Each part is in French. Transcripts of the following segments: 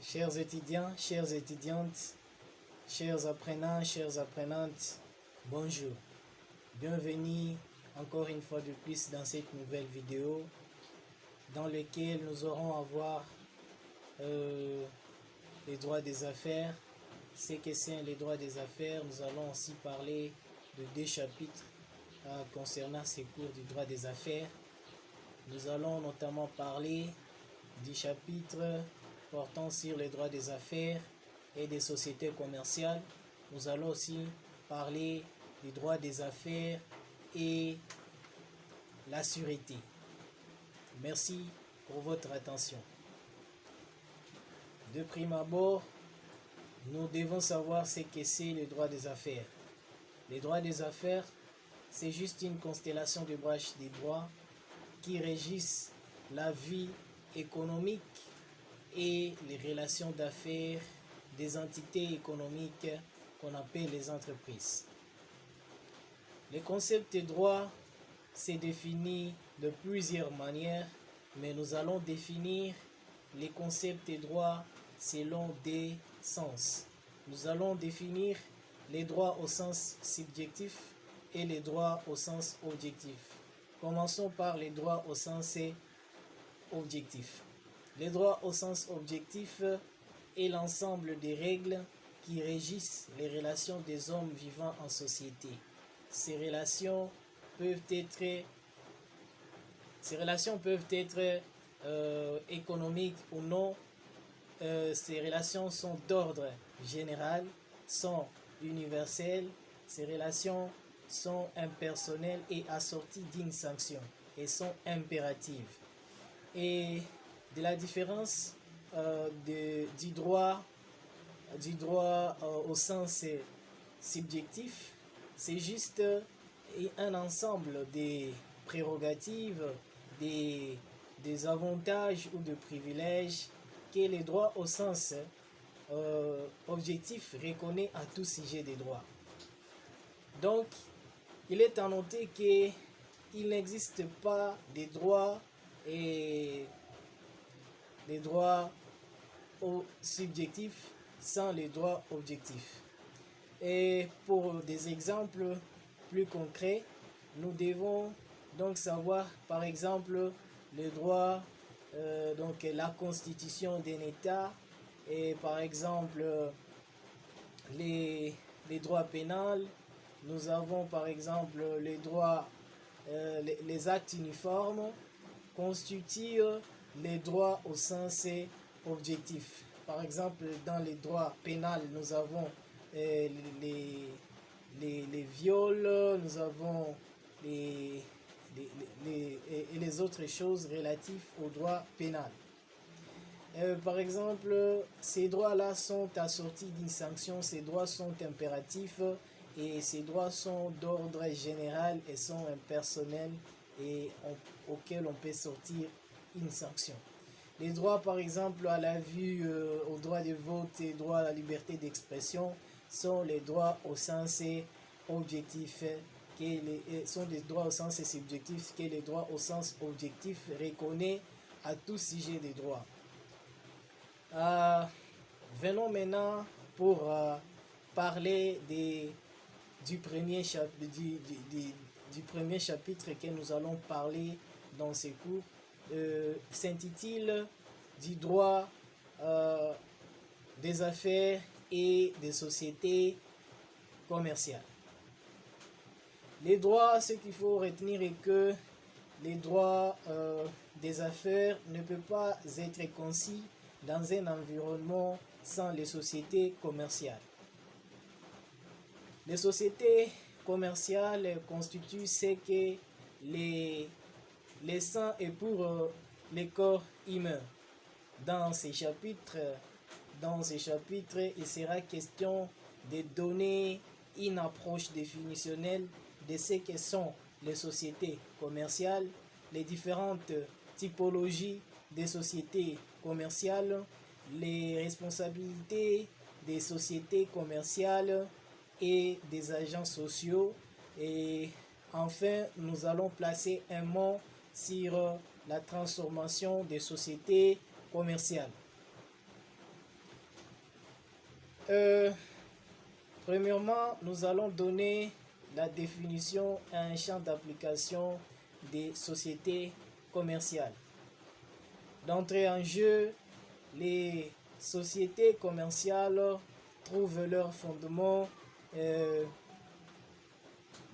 Chers étudiants, chères étudiantes, chers apprenants, chères apprenantes, bonjour. Bienvenue encore une fois de plus dans cette nouvelle vidéo dans laquelle nous aurons à voir les droits des affaires. Ce que c'est les droits des affaires, nous allons aussi parler de deux chapitres concernant ces cours du droit des affaires. Nous allons notamment parler du chapitre portant sur les droits des affaires et des sociétés commerciales. Nous allons aussi parler des droits des affaires et la sûreté. Merci pour votre attention. De prime abord, nous devons savoir ce que c'est les droits des affaires. Les droits des affaires, c'est juste une constellation de branches des droits qui régissent la vie économique et les relations d'affaires des entités économiques qu'on appelle les entreprises. Le concept de droit s'est défini de plusieurs manières, mais nous allons définir les concepts de droit selon des sens. Nous allons définir les droits au sens subjectif et les droits au sens objectif. Commençons par les droits au sens objectif. Les droits au sens objectif est l'ensemble des règles qui régissent les relations des hommes vivant en société. Ces relations peuvent être économiques ou non. Ces relations sont d'ordre général, sont universelles. Ces relations sont impersonnelles et assorties d'une sanction et sont impératives. Et de la différence du droit au sens subjectif, c'est juste un ensemble des prérogatives, des avantages ou de privilèges que les droits au sens objectif reconnaît à tout sujet des droits. Donc, il est à noter qu'il n'existe pas des droits au subjectif sans les droits objectifs. Et pour des exemples plus concrets, nous devons donc savoir par exemple le droit, donc la constitution d'un État, et par exemple les droits pénals. Nous avons par exemple les droits, les actes uniformes constituent les droits au sens objectif. Par exemple, dans les droits pénals, nous avons les viols, nous avons les autres choses relatives au droit pénal. Par exemple, ces droits-là sont assortis d'une sanction, ces droits sont impératifs et ces droits sont d'ordre général et sont impersonnels et auxquels on peut sortir une sanction. Les droits, par exemple, à la vue, au droit de vote et droit à la liberté d'expression sont les droits au sens objectif, sont des droits au sens subjectif que les droits au sens objectif reconnaît à tout sujet des droits. Venons maintenant pour parler du premier chapitre que nous allons parler dans ces cours. S'intitule du droit des affaires et des sociétés commerciales. Les droits, ce qu'il faut retenir est que les droits des affaires ne peuvent pas être conçus dans un environnement sans les sociétés commerciales. Les sociétés commerciales constituent ce que les sains et pour les corps humains. Dans ces chapitres, il sera question de donner une approche définitionnelle de ce que sont les sociétés commerciales, les différentes typologies des sociétés commerciales, les responsabilités des sociétés commerciales et des agents sociaux. Et enfin, nous allons placer un mot sur la transformation des sociétés commerciales. Premièrement, nous allons donner la définition à un champ d'application des sociétés commerciales. D'entrée en jeu, les sociétés commerciales trouvent leur fondement de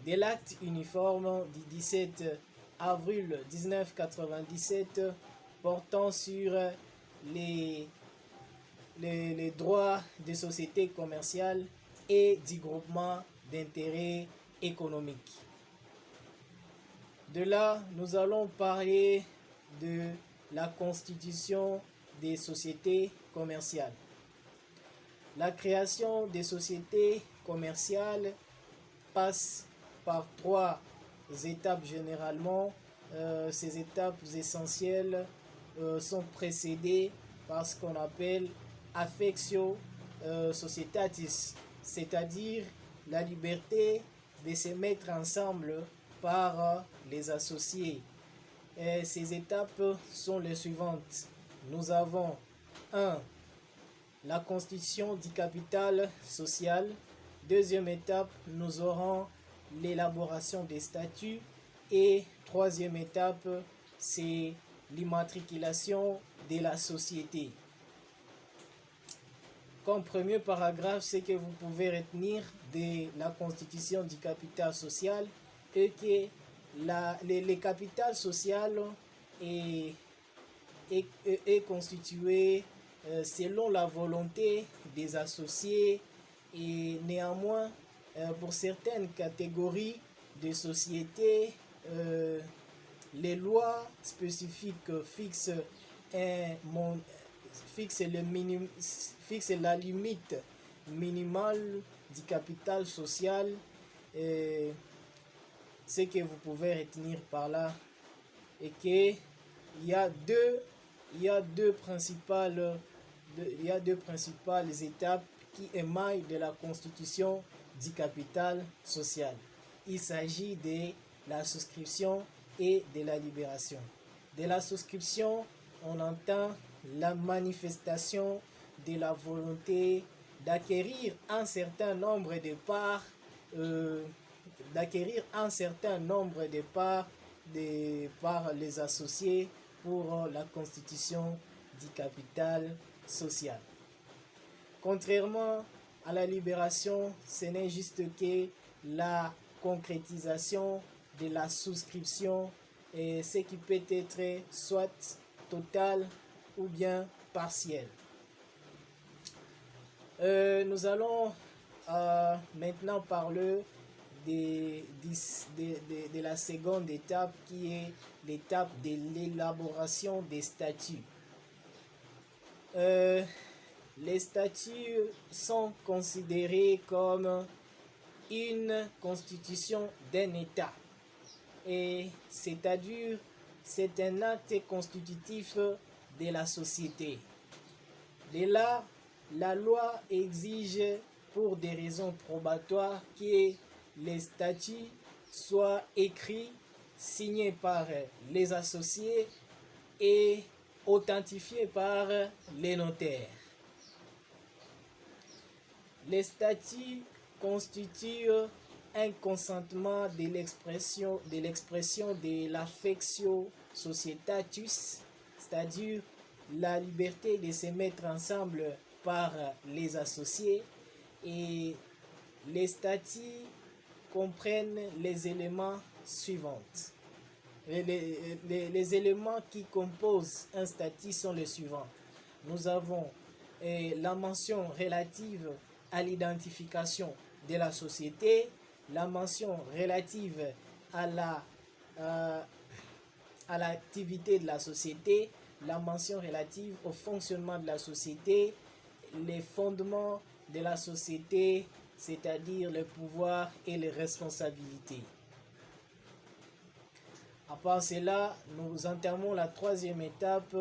l'acte uniforme du 17 avril 1997 portant sur les droits des sociétés commerciales et du groupement d'intérêt économique. De là, nous allons parler de la constitution des sociétés commerciales. La création des sociétés commerciales passe par 3 étapes généralement. Ces étapes essentielles sont précédées par ce qu'on appelle affectio societatis, c'est-à-dire la liberté de se mettre ensemble par les associés. Et ces étapes sont les suivantes. Nous avons 1. La constitution du capital social. Deuxième étape, nous aurons l'élaboration des statuts. Et troisième étape, c'est l'immatriculation de la société. Comme premier paragraphe, ce que vous pouvez retenir de la constitution du capital social est que le capital social est constitué selon la volonté des associés et néanmoins pour certaines catégories de sociétés, les lois spécifiques fixent la limite minimale du capital social. Ce que vous pouvez retenir par là est qu'il y a deux principales étapes qui émaillent de la constitution du capital social. Il s'agit de la souscription et de la libération. De la souscription, on entend la manifestation de la volonté d'acquérir un certain nombre de parts, par les associés pour la constitution du capital social. Contrairement à la libération, ce n'est juste que la concrétisation de la souscription, et ce qui peut être soit total ou bien partiel. Nous allons maintenant parler de la seconde étape qui est l'étape de l'élaboration des statuts. Les statuts sont considérés comme une constitution d'un État, et c'est-à-dire c'est un acte constitutif de la société. De là, la loi exige pour des raisons probatoires que les statuts soient écrits, signés par les associés et authentifiés par les notaires. Les statuts constituent un consentement de l'expression de l'affectio societatis, c'est-à-dire la liberté de se mettre ensemble par les associés, et les statuts comprennent les éléments suivants. Les éléments qui composent un statut sont les suivants. Nous avons la mention relative à l'identification de la société, la mention relative à l'activité de la société, la mention relative au fonctionnement de la société, les fondements de la société, c'est-à-dire les pouvoirs et les responsabilités. À part cela, nous entamons la troisième étape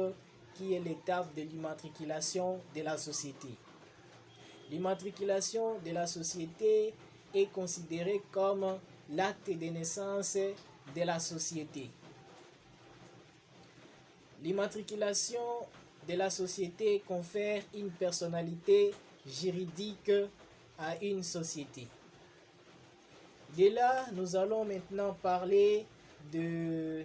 qui est l'étape de l'immatriculation de la société. L'immatriculation de la société est considérée comme l'acte de naissance de la société. L'immatriculation de la société confère une personnalité juridique à une société. De là, nous allons maintenant parler de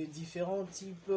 différents types